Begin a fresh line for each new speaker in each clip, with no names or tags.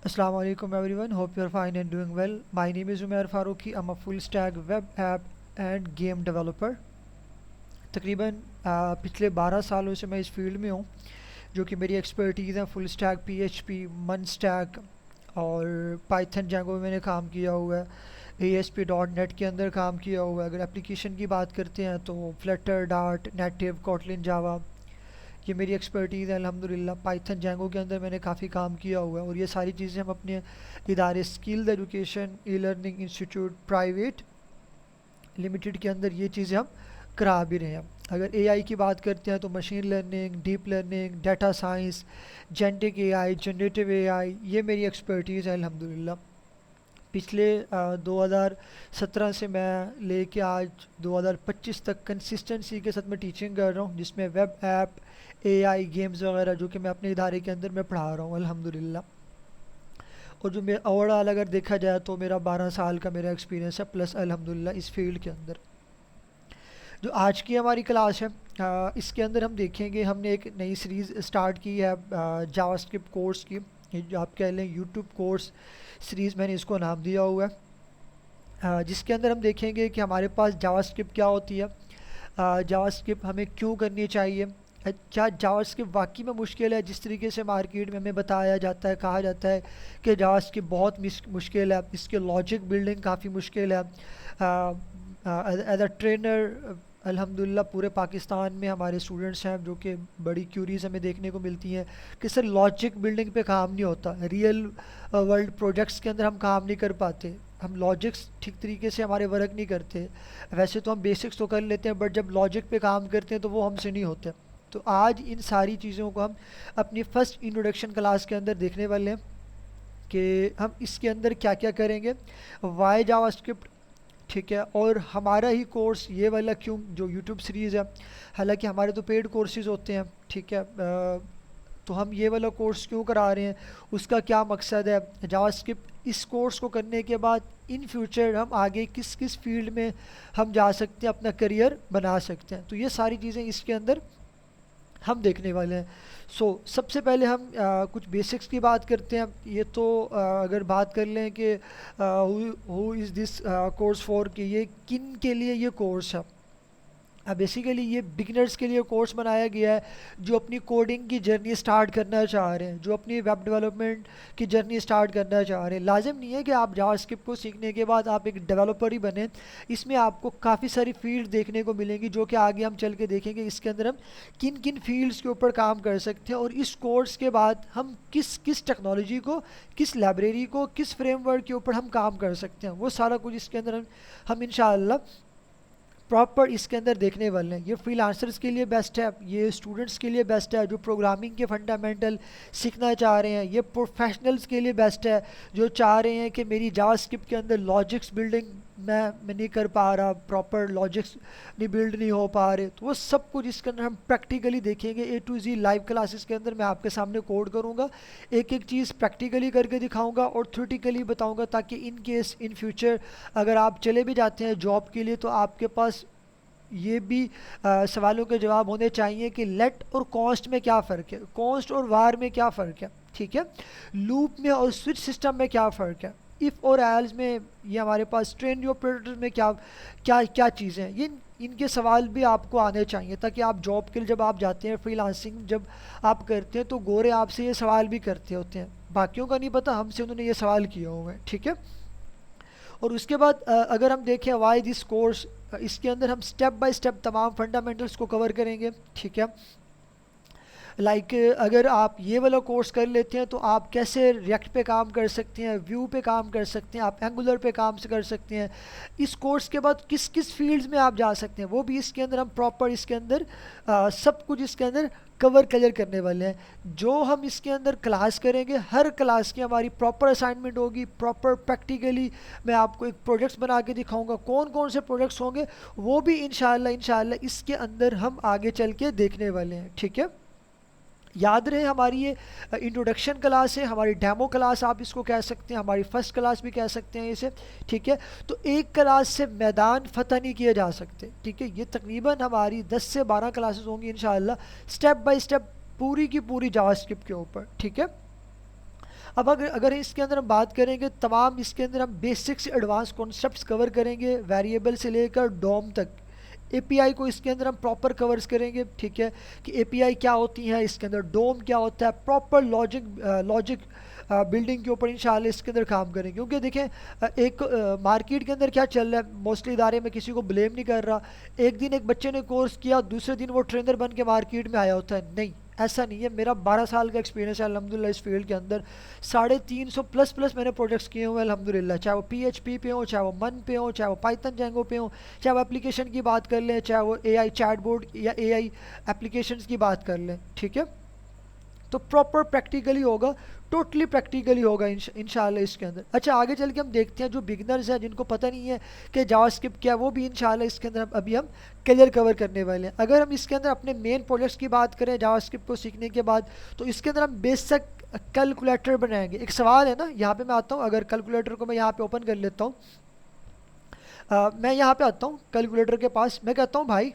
Assalamu alaikum everyone. Hope you're fine and doing well. My name is Umair Faruqi. I'm a full stack web app and game developer. तकरीबन पिछले 12 सालों से मैं इस field में हूँ, जो कि मेरी एक्सपर्टीज़ है फुल स्टैक पीएचपी मन स्टैक और पाइथन जैंगो में मैंने काम किया हुआ है। एएसपी डॉट नेट के अंदर काम किया हुआ है। अगर एप्लीकेशन की बात करते हैं तो फ्लटर डार्ट नेटिव कॉटलिन जावा, ये मेरी एक्सपर्टीज़ है अल्हम्दुलिल्लाह। पाइथन जैंगो के अंदर मैंने काफ़ी काम किया हुआ है और ये सारी चीज़ें हम अपने इदारे skilled education e learning institute private limited के अंदर ये चीज़ें हम करा भी रहे हैं। अगर एआई की बात करते हैं तो machine learning, deep learning, data science, genetic AI, generative AI, ये मेरी एक्सपर्टीज़ है अल्हम्दुलिल्लाह। पिछले 2017 से मैं लेके आज 2025 तक कंसिस्टेंसी के साथ मैं टीचिंग कर रहा हूँ, जिसमें वेब ऐप, एआई, गेम्स वगैरह जो कि मैं अपने इदारे के अंदर मैं पढ़ा रहा हूँ अल्हम्दुलिल्लाह। और जो मेरा ओवरऑल अगर देखा जाए तो मेरा 12 साल का मेरा एक्सपीरियंस है प्लस अल्हम्दुलिल्लाह इस फील्ड के अंदर। जो आज की हमारी क्लास है, इसके अंदर हम देखेंगे, हमने एक नई सीरीज़ स्टार्ट की है जावास्क्रिप्ट कोर्स की। ये जो आप कह लें यूट्यूब कोर्स सीरीज़, मैंने इसको नाम दिया हुआ है, जिसके अंदर हम देखेंगे कि हमारे पास जावास्क्रिप्ट क्या होती है, जावास्क्रिप्ट हमें क्यों करनी चाहिए, क्या जावास्क्रिप्ट वाकई में मुश्किल है जिस तरीके से मार्केट में हमें बताया जाता है, कहा जाता है कि जावास्क्रिप्ट बहुत मुश्किल है, इसके लॉजिक बिल्डिंग काफ़ी मुश्किल है। एज अ ट्रेनर अल्हम्दुलिल्लाह पूरे पाकिस्तान में हमारे स्टूडेंट्स हैं जो कि बड़ी क्यूरीज हमें देखने को मिलती हैं कि सर लॉजिक बिल्डिंग पे काम नहीं होता, रियल वर्ल्ड प्रोजेक्ट्स के अंदर हम काम नहीं कर पाते, हम लॉजिक्स ठीक तरीके से हमारे वर्क नहीं करते। वैसे तो हम बेसिक्स तो कर लेते हैं बट जब लॉजिक पे काम करते हैं तो वो हमसे नहीं होते। तो आज इन सारी चीज़ों को हम अपनी फ़र्स्ट इंट्रोडक्शन क्लास के अंदर देखने वाले हैं कि हम इसके अंदर क्या क्या करेंगे, वाई जावास्क्रिप्ट, ठीक है, और हमारा ही कोर्स ये वाला क्यों, जो यूट्यूब सीरीज़ है, हालांकि हमारे तो पेड कोर्सेज होते हैं, ठीक है, तो हम ये वाला कोर्स क्यों करा रहे हैं, उसका क्या मकसद है, जावास्क्रिप्ट इस कोर्स को करने के बाद इन फ्यूचर हम आगे किस किस फील्ड में हम जा सकते हैं, अपना करियर बना सकते हैं। तो ये सारी चीज़ें इसके अंदर हम देखने वाले हैं। सबसे पहले हम कुछ बेसिक्स की बात करते हैं। ये तो अगर बात कर लें कि who is this course for, कि ये किन के लिए ये कोर्स है। बेसिकली ये बिगिनर्स के लिए कोर्स बनाया गया है जो अपनी कोडिंग की जर्नी स्टार्ट करना चाह रहे हैं, जो अपनी वेब डेवलपमेंट की जर्नी स्टार्ट करना चाह रहे हैं। लाजिम नहीं है कि आप जावास्क्रिप्ट को सीखने के बाद आप एक डेवलपर ही बने, इसमें आपको काफ़ी सारी फील्ड देखने को मिलेंगी जो कि आगे हम चल के देखेंगे इसके अंदर हम किन किन फील्ड्स के ऊपर काम कर सकते हैं और इस कोर्स के बाद हम किस किस टेक्नोलॉजी को, किस लाइब्रेरी को, किस फ्रेमवर्क के ऊपर हम काम कर सकते हैं, वो सारा कुछ इसके अंदर हम इंशाअल्लाह प्रॉपर इसके अंदर देखने वाले हैं। ये फ्रीलांसर्स के लिए बेस्ट है, ये स्टूडेंट्स के लिए बेस्ट है जो प्रोग्रामिंग के फंडामेंटल सीखना चाह रहे हैं, ये प्रोफेशनल्स के लिए बेस्ट है जो चाह रहे हैं कि मेरी जावास्क्रिप्ट के अंदर लॉजिक्स बिल्डिंग मैं नहीं कर पा रहा, प्रॉपर लॉजिक्स नहीं बिल्ड नहीं हो पा रहे, तो वो सब कुछ इसके अंदर हम प्रैक्टिकली देखेंगे। ए टू जी लाइव क्लासेस के अंदर मैं आपके सामने कोड करूँगा, एक एक चीज़ प्रैक्टिकली करके दिखाऊँगा और थ्योरेटिकली बताऊँगा, ताकि इन केस इन फ्यूचर अगर आप चले भी जाते हैं जॉब के लिए तो आपके पास ये भी सवालों के जवाब होने चाहिए कि लेट और कॉन्स्ट में क्या फ़र्क है, कॉन्स्ट और वार में क्या फ़र्क है, ठीक है, लूप में और स्विच सिस्टम में क्या फ़र्क है, इफ़ और एल्स में, ये हमारे पास ट्रेन ऑपरेटर में क्या क्या क्या चीज़ें हैं, ये इनके सवाल भी आपको आने चाहिए ताकि आप जॉब के लिए जब आप जाते हैं, फ्रीलांसिंग जब आप करते हैं तो गोरे आपसे ये सवाल भी करते होते हैं, बाकियों का नहीं पता, हमसे उन्होंने ये सवाल किए हुए हैं, ठीक है। और उसके बाद अगर हम देखें वाई दिस कोर्स, इसके अंदर हम स्टेप बाय स्टेप तमाम फंडामेंटल्स को कवर करेंगे, ठीक है। लाइक अगर आप ये वाला कोर्स कर लेते हैं तो आप कैसे रिएक्ट पे काम कर सकते हैं, व्यू पे काम कर सकते हैं, आप एंगुलर पे काम से कर सकते हैं, इस कोर्स के बाद किस किस फील्ड्स में आप जा सकते हैं, वो भी इसके अंदर हम प्रॉपर इसके अंदर सब कुछ इसके अंदर कवर क्लियर करने वाले हैं। जो हम इसके अंदर क्लास करेंगे, हर क्लास की हमारी प्रॉपर असाइनमेंट होगी, प्रॉपर प्रैक्टिकली मैं आपको एक प्रोजेक्ट्स बना के दिखाऊंगा, कौन कौन से प्रोजेक्ट्स होंगे वो भी इंशाल्लाह इंशाल्लाह इसके अंदर हम आगे चल के देखने वाले हैं, ठीक है। याद रहे हमारी ये इंट्रोडक्शन क्लास है, हमारी डेमो क्लास आप इसको कह सकते हैं, हमारी फर्स्ट क्लास भी कह सकते हैं इसे, ठीक है। तो एक क्लास से मैदान फतह नहीं किए जा सकते, ठीक है, ये तकरीबन हमारी 10 से 12 क्लासेस होंगी इंशाअल्लाह, स्टेप बाय स्टेप पूरी की पूरी जावास्क्रिप्ट के ऊपर, ठीक है। अब अगर इसके अंदर हम बात करेंगे, तमाम इसके अंदर हम बेसिक से एडवांस कॉन्सेप्ट्स कवर करेंगे, वेरिएबल से लेकर डॉम तक। एपीआई को इसके अंदर हम प्रॉपर कवर्स करेंगे, ठीक है, कि एपीआई क्या होती है, इसके अंदर डोम क्या होता है, प्रॉपर लॉजिक बिल्डिंग के ऊपर इंशाल्लाह इसके अंदर काम करेंगे। क्योंकि देखें एक मार्केट के अंदर क्या चल रहा है, मोस्टली इदारे में किसी को ब्लेम नहीं कर रहा, एक दिन एक बच्चे ने कोर्स किया, दूसरे दिन वो ट्रेनर बन के मार्केट में आया होता है, नहीं ऐसा नहीं है। मेरा 12 साल का एक्सपीरियंस है अल्हम्दुलिल्लाह इस फील्ड के अंदर, 350 प्लस मैंने प्रोजेक्ट्स किए हुए हैं अल्हम्दुलिल्लाह, चाहे वो पीएचपी पे हो, चाहे वो मन पे हो, चाहे वो पाइथन जैंगो पे हो, चाहे वो एप्लीकेशन की बात कर लें, चाहे वो एआई चैटबॉट या एआई एप्लीकेशंस की बात कर लें, ठीक है। तो प्रॉपर प्रैक्टिकली होगा, टोटली प्रैक्टिकली होगा इंशाल्लाह इसके अंदर। अच्छा आगे चल के हम देखते हैं जो बिगनर्स हैं, जिनको पता नहीं है कि जावास्क्रिप्ट क्या है, वो भी इंशाल्लाह इसके अंदर अभी हम क्लियर कवर करने वाले हैं। अगर हम इसके अंदर अपने मेन प्रोजेक्ट्स की बात करें जावास्क्रिप्ट को सीखने के बाद, तो इसके अंदर हम बेसिक कैलकुलेटर बनाएंगे। एक सवाल है ना, यहाँ पे मैं आता हूँ, अगर कैलकुलेटर को मैं यहाँ पे ओपन कर लेता हूँ, मैं यहाँ पे आता हूँ कैलकुलेटर के पास, मैं कहता हूँ भाई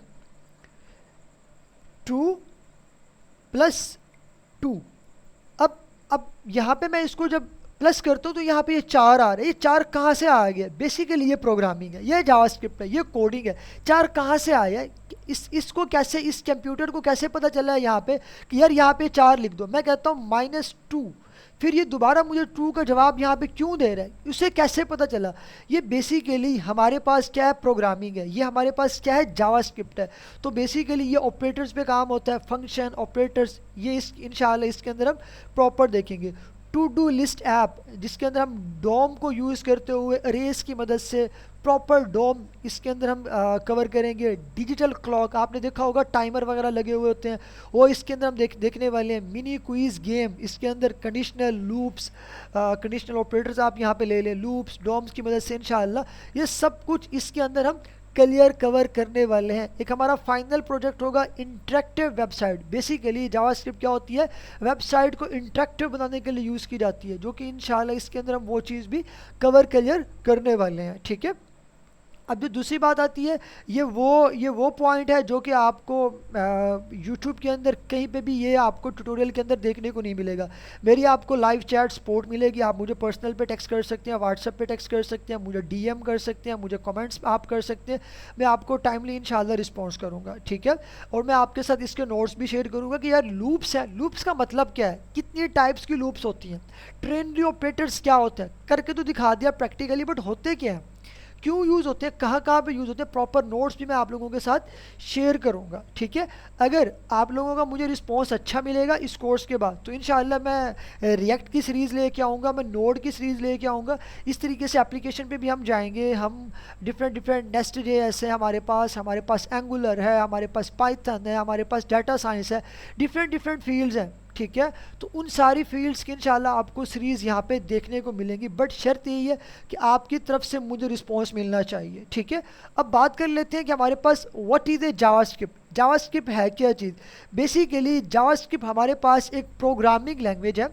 2+2। अब यहाँ पे मैं इसको जब प्लस करता हूँ तो यहाँ पे ये 4 आ रहा है। ये 4 कहाँ से आ गया? बेसिकली ये प्रोग्रामिंग है, ये जावास्क्रिप्ट है, ये कोडिंग है। 4 कहाँ से आया है? इसको कैसे, इस कंप्यूटर को कैसे पता चला है यहाँ पे कि यार यहाँ पे 4 लिख दो? मैं कहता हूँ -2, फिर ये दोबारा मुझे 2 का जवाब यहाँ पे क्यों दे रहा है, उसे कैसे पता चला? ये बेसिकली हमारे पास क्या है, प्रोग्रामिंग है, ये हमारे पास क्या है, जावास्क्रिप्ट है। तो बेसिकली ये ऑपरेटर्स पे काम होता है, फंक्शन ऑपरेटर्स, ये इंशाल्लाह इसके अंदर हम प्रॉपर देखेंगे। टू डू लिस्ट ऐप, जिसके अंदर हम डोम को यूज़ करते हुए अरेज की मदद से प्रॉपर डोम इसके अंदर हम कवर करेंगे। डिजिटल क्लॉक, आपने देखा होगा टाइमर वगैरह लगे हुए होते हैं, वो इसके अंदर हम देखने वाले हैं। मिनी क्विज गेम, इसके अंदर कंडीशनल लूप्स, कंडीशनल ऑपरेटर्स आप यहाँ पे ले लें, लूप्स डोम्स की मदद से इंशाल्लाह ये सब कुछ इसके अंदर हम क्लियर कवर करने वाले हैं। एक हमारा फाइनल प्रोजेक्ट होगा इंटरेक्टिव वेबसाइट। बेसिकली जावास्क्रिप्ट क्या होती है, वेबसाइट को इंटरेक्टिव बनाने के लिए यूज़ की जाती है, जो कि इंशाल्लाह इसके अंदर हम वो चीज़ भी कवर क्लियर करने वाले हैं, ठीक है। अब जो दूसरी बात आती है, ये वो पॉइंट है जो कि आपको यूट्यूब के अंदर कहीं पे भी ये आपको ट्यूटोरियल के अंदर देखने को नहीं मिलेगा। मेरी आपको लाइव चैट सपोर्ट मिलेगी, आप मुझे पर्सनल पे टेक्स्ट कर सकते हैं, व्हाट्सएप पे टेक्स्ट कर सकते हैं, मुझे डीएम कर सकते हैं, मुझे कमेंट्स आप कर सकते हैं, मैं आपको टाइमली इंशाल्लाह रिस्पॉन्स करूँगा, ठीक है। और मैं आपके साथ इसके नोट्स भी शेयर करूँगा कि यार लूप्स है, लूप्स का मतलब क्या है, कितनी टाइप्स की लूप्स होती हैं, ट्रेनरी ऑपरेटर्स क्या होते हैं, करके तो दिखा दिया प्रैक्टिकली, बट होते क्या हैं, क्यों यूज़ होते हैं, कहाँ कहाँ पे यूज़ होते हैं, प्रॉपर नोट्स भी मैं आप लोगों के साथ शेयर करूँगा, ठीक है। अगर आप लोगों का मुझे रिस्पॉन्स अच्छा मिलेगा इस कोर्स के बाद, तो इंशाल्लाह मैं रिएक्ट की सीरीज़ लेके आऊँगा, मैं नोड की सीरीज़ लेके आऊँगा। इस तरीके से एप्लीकेशन पे भी हम जाएंगे, हम डिफरेंट नेस्ट जेएस है हमारे पास एंगुलर है, हमारे पास पाइथन है, हमारे पास डाटा साइंस है, डिफरेंट फील्ड्स हैं, ठीक है। तो उन सारी फील्ड्स की इंशाल्लाह आपको सीरीज़ यहाँ पे देखने को मिलेंगी, बट शर्त यही है कि आपकी तरफ से मुझे रिस्पॉन्स मिलना चाहिए, ठीक है। अब बात कर लेते हैं कि हमारे पास what is a JavaScript. JavaScript है क्या चीज़? बेसिकली जावास्क्रिप्ट हमारे पास एक प्रोग्रामिंग लैंग्वेज है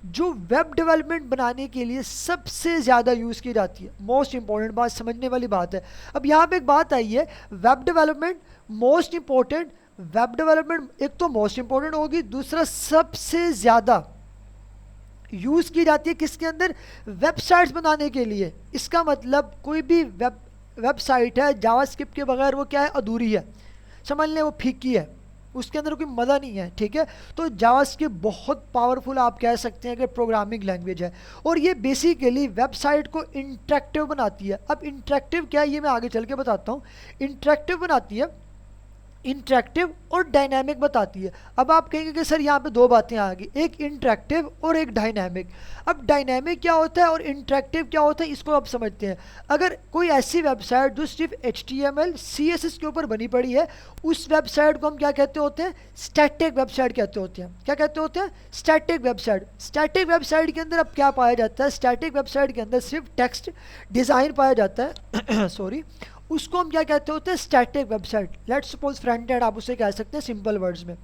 जो वेब डेवलपमेंट बनाने के लिए सबसे ज़्यादा यूज़ की जाती है। मोस्ट इंपॉर्टेंट बात, समझने वाली बात है। अब यहाँ पे एक बात आई है, web development most important, web development एक तो मोस्ट इंपॉर्टेंट होगी, दूसरा सबसे ज़्यादा यूज़ की जाती है किसके अंदर, वेबसाइट्स बनाने के लिए। इसका मतलब कोई भी वेबसाइट है जावास्क्रिप्ट के बगैर वो क्या है, अधूरी है, समझ लें वो फीकी है, उसके अंदर कोई मज़ा नहीं है, ठीक है। तो जावास्क्रिप्ट बहुत पावरफुल आप कह सकते हैं कि प्रोग्रामिंग लैंग्वेज है, और ये बेसिकली वेबसाइट को इंटरेक्टिव बनाती है। अब इंटरेक्टिव क्या है ये मैं आगे चल के बताता हूँ। इंटरेक्टिव बनाती है, इंटरेक्टिव और डायनामिक बताती है। अब आप कहेंगे कि सर यहाँ पे दो बातें आ गई, एक इंटरेक्टिव और एक डायनामिक। अब डायनामिक क्या होता है और इंटरेक्टिव क्या होता है, इसको आप समझते हैं। अगर कोई ऐसी वेबसाइट जो सिर्फ HTML CSS के ऊपर बनी पड़ी है, उस वेबसाइट को हम क्या कहते होते हैं, स्टैटिक वेबसाइट कहते होते हैं। क्या कहते होते हैं, स्टैटिक वेबसाइट। स्टैटिक वेबसाइट के अंदर अब क्या पाया जाता है, स्टैटिक वेबसाइट के अंदर सिर्फ टेक्स्ट डिज़ाइन पाया जाता है सॉरी, उसको हम क्या कहते होते हैं, static website. Let's suppose front end, आप उसे कह सकते हैं सिंपल वर्ड्स में।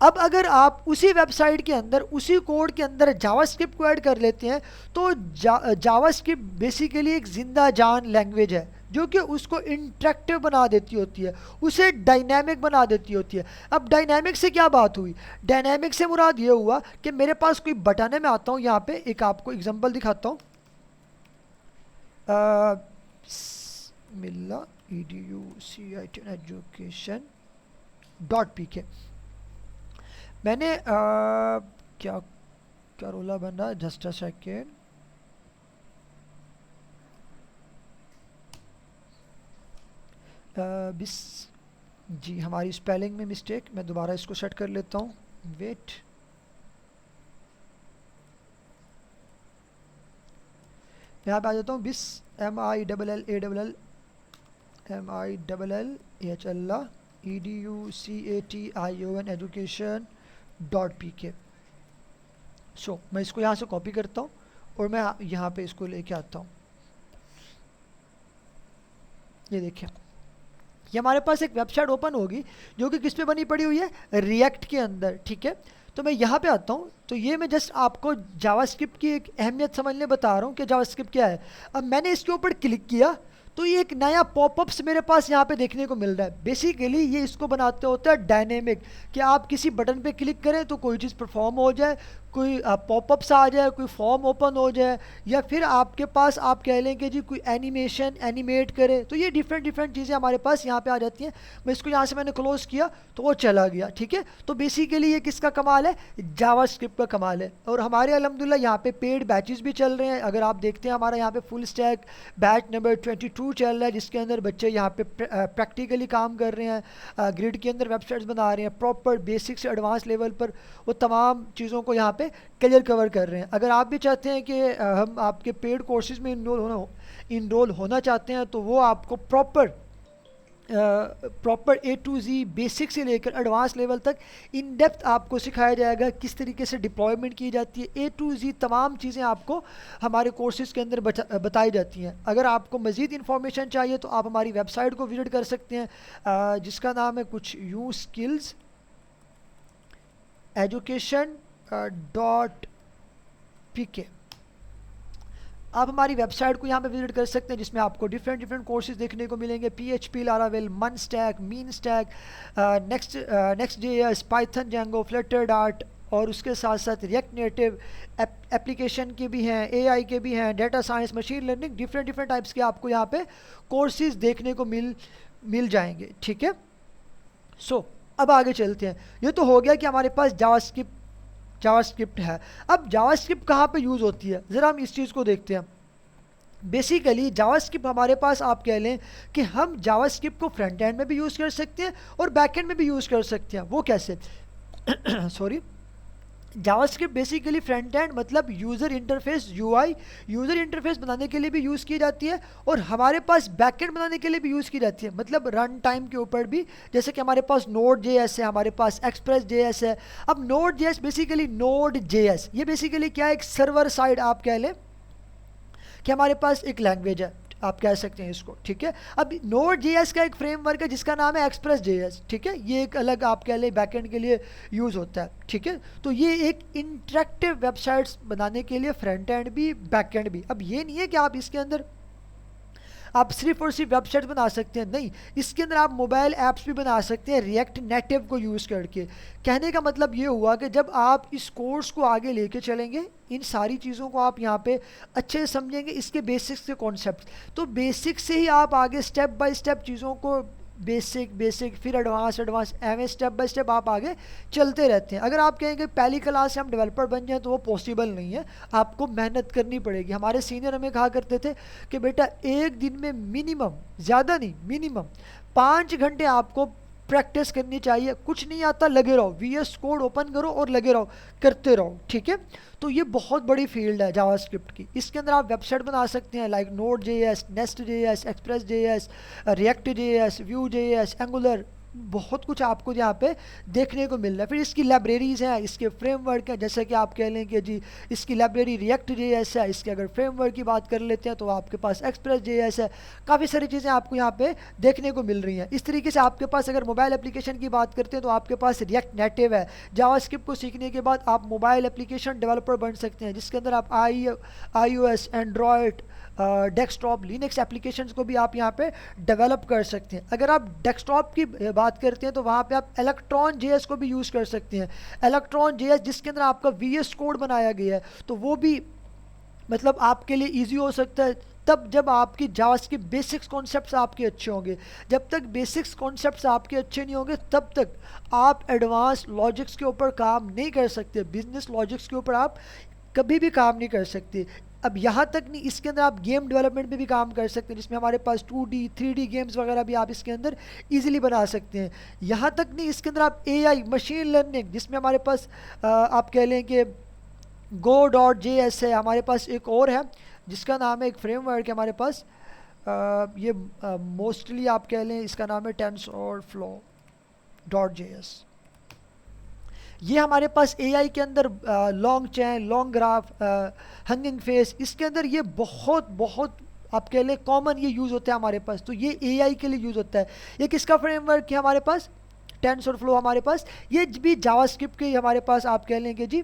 अब अगर आप उसी वेबसाइट के अंदर, उसी कोड के अंदर जावास्क्रिप्ट को ऐड कर लेते हैं, तो जावास्क्रिप्ट बेसिकली एक जिंदा जान लैंग्वेज है जो कि उसको इंटरेक्टिव बना देती होती है, उसे डायनामिक बना देती होती है। अब डायनामिक से क्या बात हुई? डायनामिक से मुराद ये हुआ कि मेरे पास कोई बटन है, मैं आता हूँ यहाँ पे एक आपको एग्जांपल दिखाता हूँ। मिल्ला education.pk मैंने क्या क्या रोला बन रहा है, जस्ट अ सेकेंड। बिस जी, हमारी स्पेलिंग में मिस्टेक, मैं दोबारा इसको सेट कर लेता हूँ, वेट। यहाँ पे आ जाता हूँ, बिस MILLALLEDUCATION education.pk। सो मैं इसको यहाँ से कॉपी करता हूँ और मैं यहाँ पे इसको लेके आता हूँ। ये देखिए, ये हमारे पास एक वेबसाइट ओपन होगी जो कि किस पे बनी पड़ी हुई है, रिएक्ट के अंदर, ठीक है। तो मैं यहाँ पे आता हूँ, तो ये मैं जस्ट आपको जावास्क्रिप्ट की एक अहमियत समझने बता रहा हूँ कि जावास्क्रिप्ट क्या है। अब मैंने इसके ऊपर क्लिक किया तो ये एक नया पॉपअप्स मेरे पास यहाँ पे देखने को मिल रहा है। बेसिकली ये इसको बनाते होते हैं डायनेमिक, कि आप किसी बटन पे क्लिक करें तो कोई चीज़ परफॉर्म हो जाए, कोई पॉपअप्स आ जाए, कोई फॉर्म ओपन हो जाए, या फिर आपके पास आप कह लें कि जी कोई एनिमेशन एनिमेट करे। तो ये डिफरेंट डिफरेंट चीज़ें हमारे पास यहाँ पे आ जाती हैं। मैं इसको यहाँ से मैंने क्लोज़ किया तो वो चला गया, ठीक है। तो बेसिकली ये किसका कमाल है? जावास्क्रिप्ट का कमाल है। और हमारे अल्हम्दुलिल्लाह यहाँ पे पेड बैचेस भी चल रहे हैं। अगर आप देखते हैं हमारा यहाँ पे फुल स्टैक बैच नंबर 22 चल रहा है, जिसके अंदर बच्चे यहाँ पे प्रैक्टिकली काम कर रहे हैं, ग्रिड के अंदर वेबसाइट्स बना रहे हैं, प्रॉपर बेसिक से एडवांस लेवल पर वो तमाम चीज़ों को यहाँ पे क्लियर कवर कर रहे हैं। अगर आप भी चाहते हैं कि हम आपके पेड कोर्सेज में इनरोल होना चाहते हैं, तो वो आपको proper A to Z basic से लेकर एडवांस लेवल तक इन डेप्थ आपको सिखाया जाएगा, किस तरीके से डिप्लॉयमेंट की जाती है। A to Z तमाम चीज़ें आपको हमारे कोर्सेज़ के अंदर बताई जाती हैं। अगर आपको मज़ीद इन्फॉर्मेशन चाहिए तो आप हमारी वेबसाइट को विज़िट कर सकते हैं, जिसका नाम है कुछ यूं स्किल्स education.pk। आप हमारी वेबसाइट को यहाँ पे विजिट कर सकते हैं, जिसमें आपको डिफरेंट डिफरेंट कोर्सेज देखने को मिलेंगे। PHP, Laravel, MERN stack, MEAN stack, Next JS, Python, Django, Flutter Dart, और उसके साथ साथ रिएक्ट नेटिव एप्लीकेशन के भी हैं, AI के भी हैं, data science, machine learning, different different types के आपको यहाँ पे कोर्सेज देखने को मिल जाएंगे, ठीक है। सो अब आगे चलते हैं। ये तो हो गया कि हमारे पास जावास्क्रिप्ट है। अब जावास्क्रिप्ट कहाँ पे यूज़ होती है, ज़रा हम इस चीज़ को देखते हैं। बेसिकली जावास्क्रिप्ट हमारे पास आप कह लें कि हम जावास्क्रिप्ट को फ्रंट एंड में भी यूज़ कर सकते हैं और बैक एंड में भी यूज़ कर सकते हैं। वो कैसे? Sorry, JavaScript basically front end मतलब user interface UI, user interface बनाने के लिए भी यूज़ की जाती है, और हमारे पास बैक एंड बनाने के लिए भी यूज़ की जाती है, मतलब रन टाइम के ऊपर भी। जैसे कि हमारे पास Node.js है, हमारे पास Express.js है। अब Node.js बेसिकली Node.js ये बेसिकली क्या है, एक सर्वर साइड आप कह लें कि हमारे पास एक लैंग्वेज है, आप कह सकते हैं इसको, ठीक है। अब Node.js का एक फ्रेमवर्क है जिसका नाम है Express.js, ठीक है। ये एक अलग आप कह लें बैकएंड के लिए यूज़ होता है, ठीक है। तो ये एक इंटरेक्टिव वेबसाइट्स बनाने के लिए फ्रंट एंड भी बैक एंड भी। अब ये नहीं है कि आप इसके अंदर आप सिर्फ और सिर्फ वेबसाइट बना सकते हैं, नहीं, इसके अंदर आप मोबाइल ऐप्स भी बना सकते हैं रिएक्ट नेटिव को यूज़ करके। कहने का मतलब ये हुआ कि जब आप इस कोर्स को आगे लेके चलेंगे, इन सारी चीज़ों को आप यहाँ पे अच्छे से समझेंगे, इसके बेसिक्स के कॉन्सेप्ट, तो बेसिक से ही आप आगे स्टेप बाय स्टेप चीज़ों को बेसिक फिर एडवांस एवं स्टेप बाय स्टेप आप आगे चलते रहते हैं। अगर आप कहेंगे पहली क्लास से हम डेवलपर बन जाएं तो वो पॉसिबल नहीं है, आपको मेहनत करनी पड़ेगी। हमारे सीनियर हमें कहा करते थे कि बेटा एक दिन में मिनिमम, ज़्यादा नहीं, मिनिमम 5 घंटे आपको प्रैक्टिस करनी चाहिए। कुछ नहीं आता लगे रहो, VS कोड ओपन करो और लगे रहो, करते रहो, ठीक है। तो ये बहुत बड़ी फील्ड है जावास्क्रिप्ट की। इसके अंदर आप वेबसाइट बना सकते हैं like Node.js, Nest.js, Express.js, React.js, Vue.js, Angular, बहुत कुछ आपको यहाँ पे देखने को मिल रहा है। फिर इसकी लाइब्रेरीज़ हैं, इसके फ्रेमवर्क हैं, जैसे कि आप कह लें कि जी इसकी लाइब्रेरी React.js है, इसके अगर फ्रेमवर्क की बात कर लेते हैं तो आपके पास Express.js है। काफ़ी सारी चीज़ें आपको यहाँ पे देखने को मिल रही हैं। इस तरीके से आपके पास अगर मोबाइल एप्लीकेशन की बात करते हैं तो आपके पास रिएक्ट नेटिव है। जावास्क्रिप्ट को सीखने के बाद आप मोबाइल एप्लीकेशन डेवलपर बन सकते हैं, जिसके अंदर आप iOS, Android, desktop Linux applications को भी आप यहाँ पे डेवलप कर सकते हैं। अगर आप डेस्कटॉप की बात करते हैं तो वहाँ पे आप इलेक्ट्रॉन जेएस को भी यूज़ कर सकते हैं। इलेक्ट्रॉन जेएस जिसके अंदर आपका वीएस कोड बनाया गया है, तो वो भी मतलब आपके लिए ईजी हो सकता है तब जब आपकी जावास्क्रिप्ट की बेसिक्स कॉन्सेप्ट्स आपके अच्छे होंगे। जब तक बेसिक्स कॉन्सेप्ट्स आपके अच्छे नहीं होंगे तब तक आप एडवांस लॉजिक्स के ऊपर काम नहीं कर सकते, बिजनेस लॉजिक्स के ऊपर आप कभी भी काम नहीं कर सकते। अब यहाँ तक नहीं, इसके अंदर आप गेम डेवलपमेंट में भी काम कर सकते हैं, जिसमें हमारे पास 2D 3D गेम्स वगैरह भी आप इसके अंदर इजीली बना सकते हैं। यहाँ तक नहीं, इसके अंदर आप एआई मशीन लर्निंग, जिसमें हमारे पास आप कह लें कि go.js है, हमारे पास एक और है जिसका नाम है, एक फ्रेमवर्क है हमारे पास, ये मोस्टली आप कह लें इसका नाम है TensorFlow.js। ये हमारे पास एआई के अंदर LangChain, LangGraph, Hugging Face, इसके अंदर ये बहुत बहुत आप कह लें कॉमन ये यूज़ होता है हमारे पास। तो ये एआई के लिए यूज़ होता है। ये किसका फ्रेमवर्क है हमारे पास? टेंसरफ्लो हमारे पास। ये भी जावास्क्रिप्ट के हमारे पास आप कह लेंगे जी,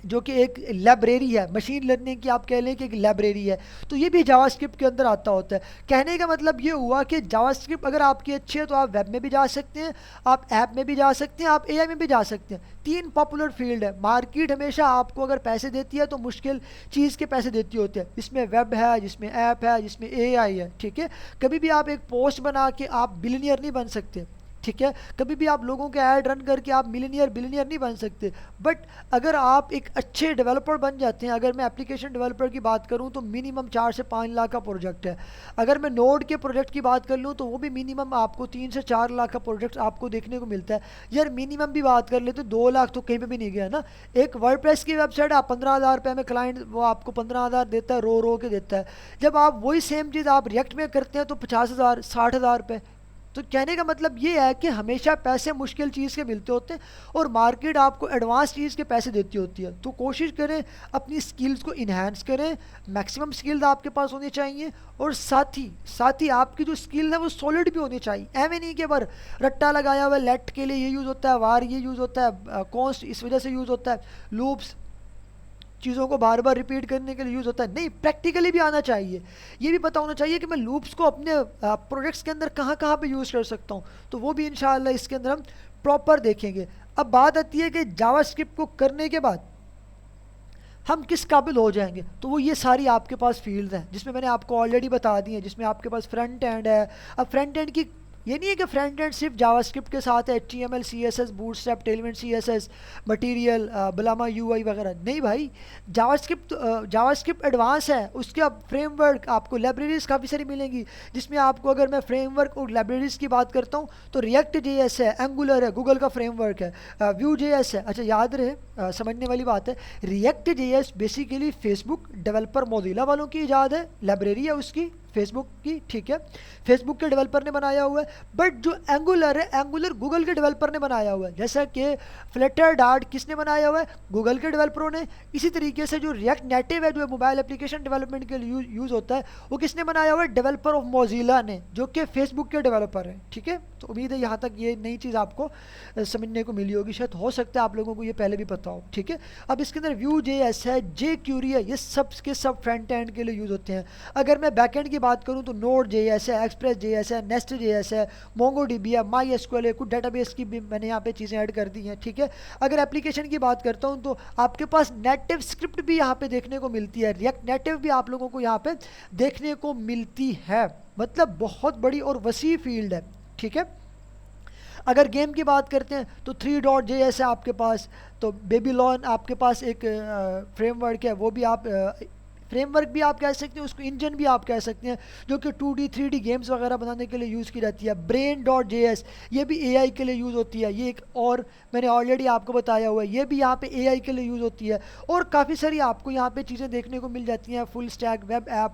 जो कि एक लाइब्रेरी है मशीन लर्निंग की, आप कह लें कि एक लाइब्रेरी है। तो ये भी जावास्क्रिप्ट के अंदर आता होता है। कहने का मतलब ये हुआ कि जावास्क्रिप्ट अगर आपकी अच्छी है तो आप वेब में भी जा सकते हैं, आप ऐप में भी जा सकते हैं, आप एआई में भी जा सकते हैं। 3 पॉपुलर फील्ड है। मार्केट हमेशा आपको अगर पैसे देती है तो मुश्किल चीज़ के पैसे देती होती है, जिसमें वेब है, जिसमें ऐप है, जिसमें एआई है। ठीक है, कभी भी आप एक पोस्ट बना के आप बिलियनियर नहीं बन सकते। ठीक है, कभी भी आप लोगों के ऐड रन करके आप बिलियनियर नहीं बन सकते। बट अगर आप एक अच्छे डेवलपर बन जाते हैं, अगर मैं एप्लीकेशन डेवलपर की बात करूं तो मिनिमम 4 से 5 लाख का प्रोजेक्ट है। अगर मैं नोड के प्रोजेक्ट की बात कर लूं तो वो भी मिनिमम आपको 3 से 4 लाख का प्रोजेक्ट आपको देखने को मिलता है। यार मिनिमम भी बात कर ले तो 2 लाख तो कहीं पर भी नहीं गया ना। एक वर्डप्रेस की वेबसाइट आप 15,000 रुपये में, क्लाइंट वो आपको 15,000 देता है, रो के देता है। जब आप वही सेम चीज़ आप रिएक्ट में करते हैं तो 50,000 60,000 रुपये। तो कहने का मतलब ये है कि हमेशा पैसे मुश्किल चीज़ के मिलते होते हैं और मार्केट आपको एडवांस चीज़ के पैसे देती होती है। तो कोशिश करें अपनी स्किल्स को इन्हांस करें, मैक्सिमम स्किल्स आपके पास होनी चाहिए, और साथ ही आपकी जो स्किल है वो सॉलिड भी होनी चाहिए। एवं नहीं कि बार रट्टा लगाया हुआ, लेट के लिए ये यूज़ होता है, वार ये यूज़ होता है, कॉन्स्ट इस वजह से यूज़ होता है, लूप्स चीज़ों को बार बार रिपीट करने के लिए यूज़ होता है। नहीं, प्रैक्टिकली भी आना चाहिए। ये भी पता होना चाहिए कि मैं लूप्स को अपने प्रोजेक्ट्स के अंदर कहाँ कहाँ पे यूज़ कर सकता हूँ। तो वो भी इंशाल्लाह इसके अंदर हम प्रॉपर देखेंगे। अब बात आती है कि जावास्क्रिप्ट को करने के बाद हम किस काबिल हो जाएंगे, तो वो ये सारी आपके पास फील्ड्स हैं जिसमें मैंने आपको ऑलरेडी बता दी हैं, जिसमें आपके पास फ्रंट एंड है। अब फ्रंट एंड की ये नहीं है कि फ्रंट एंड सिर्फ जावास्क्रिप्ट के साथ है, HTML CSS Bootstrap Tailwind CSS Material Bulma UI वगैरह। नहीं भाई, जावास्क्रिप्ट एडवांस है, उसके अब फ्रेमवर्क आपको लाइब्रेरीज काफ़ी सारी मिलेंगी, जिसमें आपको अगर मैं फ्रेमवर्क और लाइब्रेरीज की बात करता हूँ तो रिएक्ट JS है, एंगुलर है, गूगल का फ्रेमवर्क है, Vue.js है। अच्छा याद रहे, समझने वाली बात है, react JS basically Facebook developer Mozilla वालों की इजाद है, लाइब्रेरी है उसकी फेसबुक की। ठीक है, फेसबुक के डेवलपर ने बनाया हुआ है। बट जो एंगुलर है, एंगुलर गूगल के डेवलपर ने बनाया हुआ है। जैसा कि फ्लटर डार्ट किसने बनाया हुआ है? गूगल के डेवलपरों ने। इसी तरीके से जो रिएक्ट नेटिव है, जो मोबाइल एप्लीकेशन डेवलपमेंट के लिए यूज़ होता है, वो किसने बनाया हुआ है? डेवलपर ऑफ मोजिला ने, जो कि फेसबुक के डेवलपर हैं। ठीक है, तो उम्मीद है यहाँ तक ये नई चीज़ आपको समझने को मिली होगी। शायद हो सकता है आप लोगों को ये पहले भी पता हो। ठीक है, अब इसके अंदर Vue.js है, jQuery है, ये सब के सब फ्रंट एंड के लिए यूज़ होते हैं। अगर मैं बैक एंड की बात करूं तो Node.js है, Express.js है, Nest.js है, MongoDB है, MySQL है, कुछ डेटाबेस की भी मैंने यहाँ पे चीज़ें ऐड कर दी हैं। ठीक है, अगर एप्लीकेशन की बात करता हूँ तो आपके पास नेटिव स्क्रिप्ट भी यहाँ पे देखने को मिलती है, रिएक्ट नेटिव भी आप लोगों को यहाँ पे देखने को मिलती है। मतलब बहुत बड़ी और वसी फील्ड है। ठीक है, अगर गेम की बात करते हैं तो 3.js है आपके पास, तो बेबीलोन आपके पास एक फ्रेमवर्क है, वो भी आप फ्रेमवर्क भी आप कह सकते हैं, उसको इंजन भी आप कह सकते हैं, जो कि 2D 3D गेम्स वगैरह बनाने के लिए यूज़ की जाती है। Brain.js ये भी AI के लिए यूज़ होती है, ये एक और मैंने ऑलरेडी आपको बताया हुआ है, ये भी यहाँ पे AI के लिए यूज़ होती है। और काफ़ी सारी आपको यहाँ पे चीज़ें देखने को मिल जाती हैं, फुल स्टैक वेब ऐप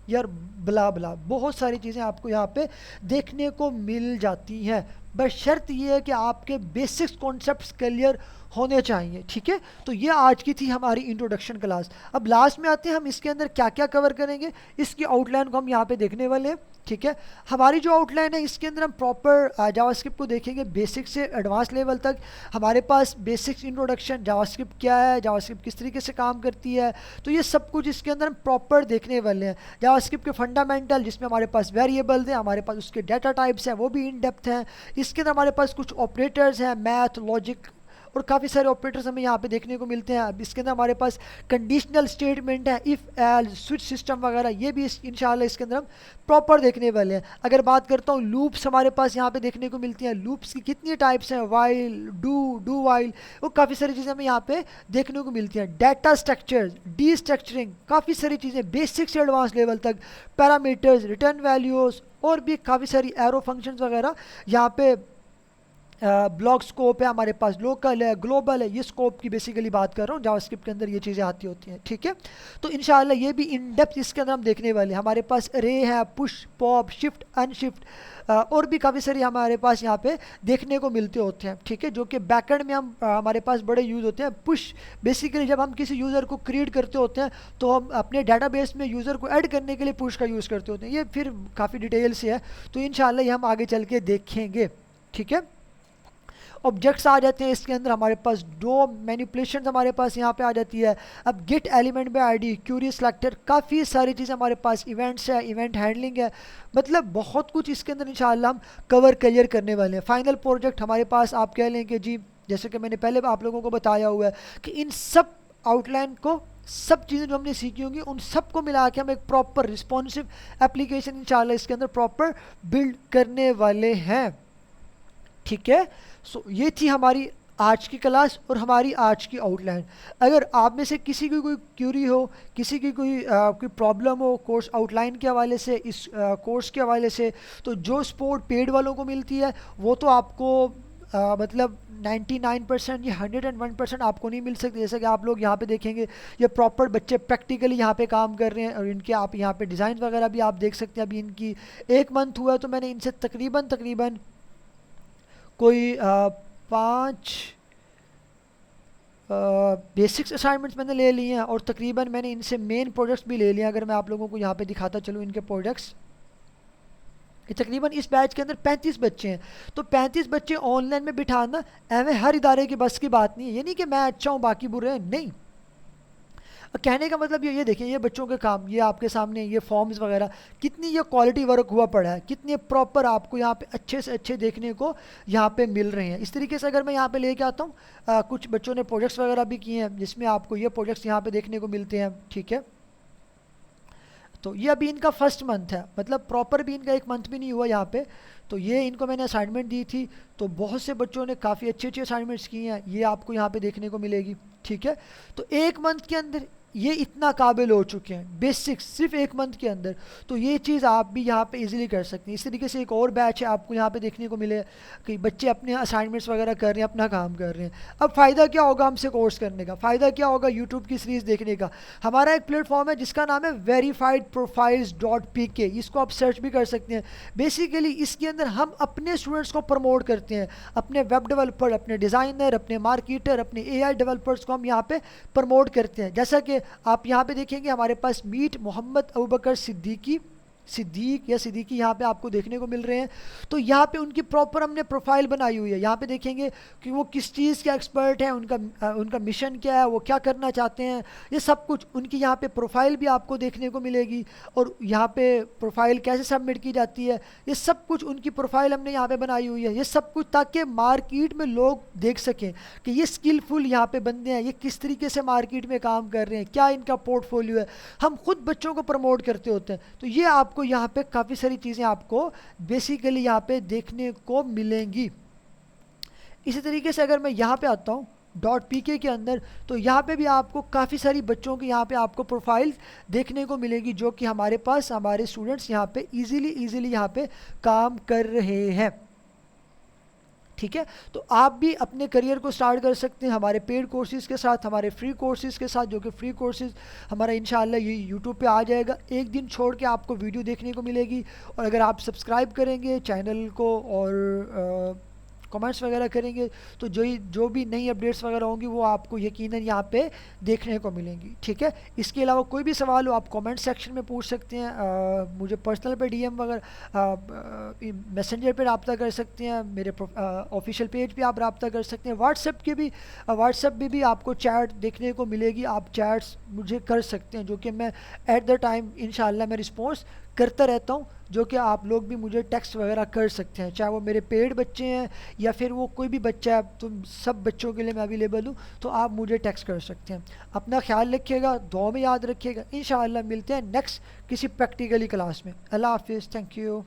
यार, ब्ला ब्ला बहुत सारी चीज़ें आपको यहाँ पे देखने को मिल जाती हैं। बस शर्त ये है कि आपके बेसिक्स कॉन्सेप्ट्स क्लियर होने चाहिए, ठीक है। तो ये आज की थी हमारी इंट्रोडक्शन क्लास। अब लास्ट में आते हैं हम इसके अंदर क्या क्या कवर करेंगे, इसकी आउटलाइन को हम यहाँ पे देखने वाले हैं, ठीक है। हमारी जो आउटलाइन है इसके अंदर हम प्रॉपर जावास्क्रिप्ट को देखेंगे बेसिक से एडवांस लेवल तक। हमारे पास बेसिक्स इंट्रोडक्शन, जावास्क्रिप्ट क्या है, जावास्क्रिप्ट किस तरीके से काम करती है, तो ये सब कुछ इसके अंदर हम प्रॉपर देखने वाले हैं। जावास्क्रिप्ट के फंडामेंटल, जिसमें हमारे पास वेरिएबल्स हैं, हमारे पास उसके डाटा टाइप्स हैं, वो भी इन डेप्थ हैं। इसके अंदर हमारे पास कुछ ऑपरेटर्स हैं, मैथ, लॉजिक और काफ़ी सारे ऑपरेटर्स हमें यहाँ पे देखने को मिलते हैं। अब इसके अंदर हमारे पास कंडीशनल स्टेटमेंट है, इफ़ एल स्विच सिस्टम वगैरह, ये भी इंशाल्लाह इसके अंदर हम प्रॉपर देखने वाले हैं। अगर बात करता हूँ लूप्स, हमारे पास यहाँ पे देखने को मिलती हैं। लूप्स की कितनी टाइप्स हैं, वाइल, डू वाइल, वो काफ़ी सारी चीज़ें हमें यहाँ पे देखने को मिलती हैं। डाटा स्ट्रक्चर्स, डी स्ट्रक्चरिंग, काफ़ी सारी चीज़ें बेसिक से एडवांस लेवल तक, पैरामीटर्स, रिटर्न वैल्यूज़ और भी काफ़ी सारी एरो फंक्शंस वगैरह यहाँ पे। ब्लॉक स्कोप है हमारे पास, लोकल है, ग्लोबल है, ये स्कोप की बेसिकली बात कर रहा हूँ। जावास्क्रिप्ट के अंदर ये चीज़ें आती होती हैं, ठीक है। तो इंशाल्लाह ये भी इन डेप्थ इसके अंदर हम देखने वाले हैं। हमारे पास रे है, पुश, पॉप, शिफ्ट, अनशिफ्ट और भी काफ़ी सारी हमारे पास यहाँ पे देखने को मिलते होते हैं, ठीक है, जो कि बैकएंड में हम हमारे पास बड़े यूज़ होते हैं। पुश बेसिकली जब हम किसी यूज़र को क्रिएट करते होते हैं तो हम अपने डाटाबेस में यूज़र को ऐड करने के लिए पुश का यूज़ करते होते हैं। ये फिर काफ़ी डिटेल से है, तो इंशाल्लाह ये हम आगे चल के देखेंगे, ठीक है। ऑब्जेक्ट्स आ जाते हैं इसके अंदर, हमारे पास दो मैनिपुलेशन हमारे पास यहाँ पे आ जाती है। अब get element by ID, query selector, काफ़ी सारी चीज़ें हमारे पास, इवेंट्स है, इवेंट हैंडलिंग है, मतलब बहुत कुछ इसके अंदर इंशाल्लाह हम कवर क्लियर करने वाले हैं। फाइनल प्रोजेक्ट हमारे पास आप कह लें कि जी, जैसे कि मैंने पहले आप लोगों को बताया हुआ है कि इन सब आउटलाइन को, सब चीज़ें जो हमने सीखी होंगी उन सब को मिला के हम एक प्रॉपर रिस्पॉन्सिव एप्लीकेशन इंशाल्लाह इसके अंदर प्रॉपर बिल्ड करने वाले हैं, ठीक है। सो ये थी हमारी आज की क्लास और हमारी आज की आउटलाइन। अगर आप में से किसी की कोई क्यूरी हो, किसी की कोई प्रॉब्लम हो कोर्स आउटलाइन के हवाले से, इस कोर्स के हवाले से, तो जो सपोर्ट पेड वालों को मिलती है वो तो आपको मतलब 99% या 101% आपको नहीं मिल सकती। जैसे कि आप लोग यहाँ पे देखेंगे ये प्रॉपर बच्चे प्रैक्टिकली यहाँ पे काम कर रहे हैं और इनके आप यहाँ पे डिज़ाइन वगैरह भी आप देख सकते हैं। अभी इनकी 1 मंथ हुआ है तो मैंने इनसे तकरीबन कोई 5 बेसिक्स असाइनमेंट्स मैंने ले लिए हैं और तकरीबन मैंने इनसे मेन प्रोजेक्ट्स भी ले लिए हैं। अगर मैं आप लोगों को यहाँ पे दिखाता चलूँ इनके प्रोजेक्ट्स, तकरीबन इस बैच के अंदर 35 बच्चे हैं। तो 35 बच्चे ऑनलाइन में बिठाना एवं हर इदारे की बस की बात नहीं है। ये नहीं कि मैं अच्छा हूँ बाकी बुरे हैं, नहीं। कहने का मतलब ये देखें, ये बच्चों के काम, ये आपके सामने ये फॉर्म्स वगैरह, कितनी ये क्वालिटी वर्क हुआ पड़ा है, कितने प्रॉपर आपको यहाँ पे अच्छे से अच्छे देखने को यहाँ पे मिल रहे हैं। इस तरीके से अगर मैं यहाँ पे लेके आता हूँ, कुछ बच्चों ने प्रोजेक्ट्स वगैरह भी किए हैं जिसमें आपको ये प्रोजेक्ट्स यहाँ पे देखने को मिलते हैं, ठीक है। तो ये अभी इनका फर्स्ट मंथ है, मतलब प्रॉपर भी इनका 1 मंथ भी नहीं हुआ यहाँ पे। तो ये इनको मैंने असाइनमेंट दी थी, तो बहुत से बच्चों ने काफ़ी अच्छे अच्छे असाइनमेंट्स किए हैं, ये आपको यहाँ पे देखने को मिलेगी, ठीक है। तो 1 मंथ के अंदर ये इतना काबिल हो चुके हैं बेसिक्स, सिर्फ 1 मंथ के अंदर। तो ये चीज़ आप भी यहाँ पे इजीली कर सकते हैं। इस तरीके से एक और बैच है आपको यहाँ पे देखने को मिले कि बच्चे अपने असाइनमेंट्स वगैरह कर रहे हैं, अपना काम कर रहे हैं। अब फ़ायदा क्या होगा हमसे कोर्स करने का, फ़ायदा क्या होगा यूट्यूब की सीरीज़ देखने का। हमारा एक प्लेटफॉर्म है जिसका नाम है verifiedprofiles.pk, इसको आप सर्च भी कर सकते हैं। बेसिकली इसके अंदर हम अपने स्टूडेंट्स को प्रमोट करते हैं, अपने वेब डेवलपर, अपने डिज़ाइनर, अपने मार्केटर, अपने AI डेवलपर्स को हम यहाँ पे प्रमोट करते हैं। जैसा कि आप यहाँ पे देखेंगे हमारे पास मीट मोहम्मद अबूबकर सिद्दीक या सिद्दीकी यहाँ पे आपको देखने को मिल रहे हैं। तो यहाँ पे उनकी प्रॉपर हमने प्रोफाइल बनाई हुई है। यहाँ पे देखेंगे कि वो किस चीज़ के एक्सपर्ट हैं, उनका मिशन क्या है, वो क्या करना चाहते हैं, ये सब कुछ उनकी यहाँ पे प्रोफाइल भी आपको देखने को मिलेगी। और यहाँ पे प्रोफाइल कैसे सबमिट की जाती है, ये सब कुछ उनकी प्रोफाइल हमने यहाँ पे बनाई हुई है। ये सब कुछ ताकि मार्केट में लोग देख सकें कि ये स्किलफुल यहाँ पे बंदे हैं, ये किस तरीके से मार्केट में काम कर रहे हैं, क्या इनका पोर्टफोलियो है। हम खुद बच्चों को प्रमोट करते होते हैं। तो ये आपको यहाँ पे काफ़ी सारी चीज़ें आपको बेसिकली यहाँ पे देखने को मिलेंगी। इसी तरीके से अगर मैं यहाँ पे आता हूँ .pk के अंदर, तो यहाँ पे भी आपको काफ़ी सारी बच्चों की यहाँ पे आपको प्रोफाइल देखने को मिलेगी जो कि हमारे पास हमारे स्टूडेंट्स यहाँ पे इजीली यहाँ पे काम कर रहे हैं, ठीक है। तो आप भी अपने करियर को स्टार्ट कर सकते हैं हमारे पेड कोर्सेज़ के साथ, हमारे फ्री कोर्सेज़ के साथ, जो कि फ्री कोर्सेज़ हमारा इंशाल्लाह ये यूट्यूब पे आ जाएगा। एक दिन छोड़ के आपको वीडियो देखने को मिलेगी, और अगर आप सब्सक्राइब करेंगे चैनल को और कमेंट्स वगैरह करेंगे तो जो भी नई अपडेट्स वगैरह होंगी वो आपको यकीनन यहाँ पे देखने को मिलेंगी, ठीक है। इसके अलावा कोई भी सवाल हो आप कमेंट सेक्शन में पूछ सकते हैं, मुझे पर्सनल पे डीएम वगैरह मैसेंजर पे रब्ता कर सकते हैं, मेरे ऑफिशियल पेज पे आप रब्ता कर सकते हैं। व्हाट्सएप पे भी आपको चैट देखने को मिलेगी, आप चैट्स मुझे कर सकते हैं, जो कि मैं एट द टाइम इंशाल्लाह मैं रिस्पॉन्स करता रहता हूँ, जो कि आप लोग भी मुझे टेक्स्ट वगैरह कर सकते हैं, चाहे वो मेरे पेड बच्चे हैं या फिर वो कोई भी बच्चा है, तो सब बच्चों के लिए मैं अवेलेबल हूँ, तो आप मुझे टेक्स्ट कर सकते हैं। अपना ख्याल रखिएगा, दुआ में याद रखिएगा। इंशाअल्लाह मिलते हैं नेक्स्ट किसी प्रैक्टिकली क्लास में। अल्लाह हाफिज़, थैंक यू।